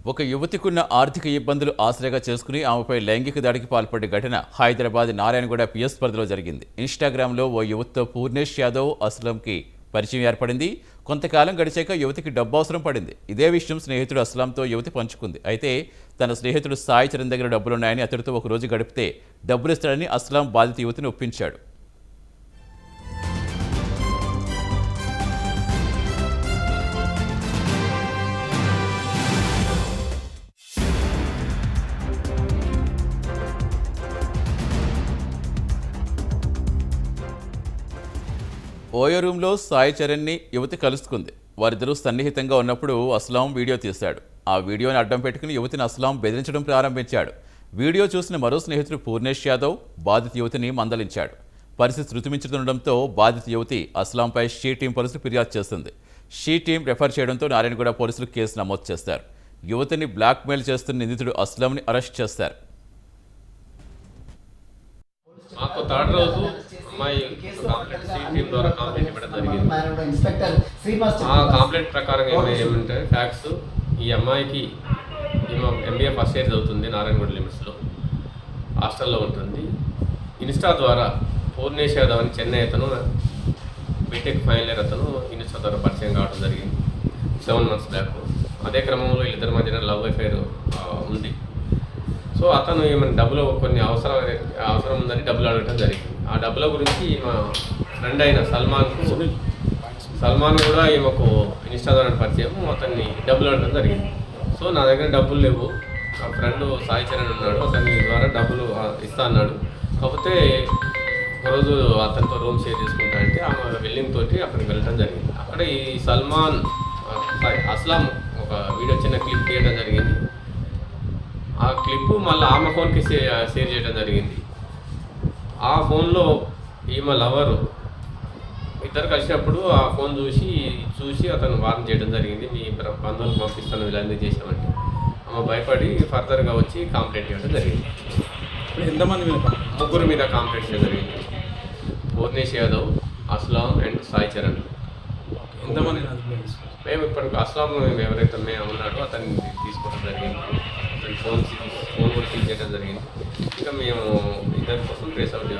ఒక యువతికున్న ఆర్థిక ఇబ్బందులు ఆసరాగా చేసుకుని ఆమెపై లైంగిక దాడికి పాల్పడే ఘటన హైదరాబాద్ నారాయణగూడ పిఎస్ పరిధిలో జరిగింది. ఇన్స్టాగ్రామ్లో ఓ యువతితో పూర్ణేష్ యాదవ్ అస్లంకి పరిచయం ఏర్పడింది. కొంతకాలం గడిచాక యువతికి డబ్బు అవసరం పడింది. ఇదే విషయం స్నేహితుడు అస్లాంతో యువతి పంచుకుంది. అయితే తన స్నేహితుడు సాయి చరణ్ దగ్గర డబ్బులున్నాయని అతడితో ఒక రోజు గడిపితే డబ్బులు ఇస్తాడని అస్లాం బాధిత యువతిని ఒప్పించాడు. ఓయో రూమ్లో సాయి చరణ్ని యువతి కలుసుకుంది. వారిద్దరూ సన్నిహితంగా ఉన్నప్పుడు అస్లాం వీడియో తీశాడు. ఆ వీడియోని అడ్డం పెట్టుకుని యువతిని అస్లాం బెదిరించడం ప్రారంభించాడు. వీడియో చూసిన మరో స్నేహితుడు పూర్ణేష్ యాదవ్ బాధిత యువతిని మందలించాడు. పరిస్థితి శృతిమించుతుండటంతో బాధిత యువతి అస్లాంపై షీ టీం పోలీసులు ఫిర్యాదు చేస్తుంది. షీ టీం రెఫర్ చేయడంతో నారాయణగూడ పోలీసులు కేసు నమోదు చేస్తారు. యువతిని బ్లాక్మెయిల్ చేస్తున్న నిందితుడు అస్లాంని అరెస్ట్ చేస్తారు. మాకు థర్డ్ రోజు అమ్మాయి టీం ద్వారా కంప్లైంట్ ఇవ్వడం జరిగింది. ఆ కంప్లైంట్ ప్రకారం ఏమంటే ఫ్యాక్ట్స్, ఈ అమ్మాయికి ఈమె ఎంబీఏ ఫస్ట్ ఇయర్ చదువుతుంది, నారాయణగూడ లిమిట్స్లో హాస్టల్లో ఉంటుంది. ఇన్స్టా ద్వారా పూర్ణేష్ యాదవ్ అని చెన్నై అతను, బీటెక్ ఫైనల్ ఇయర్ అతను ఇన్స్టా ద్వారా పరిచయం కావడం జరిగింది 7 months బ్యాక్. అదే క్రమంలో వీళ్ళిద్దరి మధ్యన లవ్ అఫైర్ ఉంది. సో అతను ఏమైనా డబ్బులు కొన్ని అవసరం ఉందని డబ్బులు అడగడం జరిగింది. ఆ డబ్బుల గురించి మా ఫ్రెండ్ అయిన సల్మాన్ కూడా ఈమెకు ఇన్స్టా ద్వారా పరిచయం, అతన్ని డబ్బులు అడగడం జరిగింది. సో నా దగ్గర డబ్బులు లేవు, నా ఫ్రెండ్ సాయి చరణ్ ఉన్నాడు, అతని ద్వారా డబ్బులు ఇస్తా అన్నాడు. కాకపోతే ఒకరోజు అతనితో రూమ్ షేర్ చేసుకుంటా అంటే ఆమె వెల్లింగ్ తోటి అక్కడికి వెళ్ళడం జరిగింది. అక్కడ ఈ అస్లాం ఒక వీడియో చిన్న క్లిప్ తీయడం జరిగింది. ఆ క్లిప్పు మళ్ళీ ఆమె ఫోన్కి షేర్ చేయడం జరిగింది. ఆ ఫోన్లో ఈమె లవరు ఇద్దరు కలిసినప్పుడు ఆ ఫోన్ చూసి అతను వార్న్ చేయడం జరిగింది. మీ బంధువులకు పంపిస్తాను ఇలా ఎందుకు చేసామంటే ఆమె భయపడి ఫర్దర్గా వచ్చి కంప్లైంట్ చేయడం జరిగింది. ఎంతమంది మీద? ముగ్గురు మీద కంప్లైంట్ చేయడం జరిగింది. పూర్ణేష్ యాదవ్, అస్లాం అండ్ సాయి చరణ్. ఎంతమంది? మేము ఇప్పటికి అస్లాం ఎవరైతే మేము ఉన్నాడో అతన్ని తీసుకోవడం జరిగింది. అతని ఫోన్ కూడా తీసేయడం జరిగింది. ఇంకా మేము ఇద్దరి కోసం ట్రేస్ అవుట్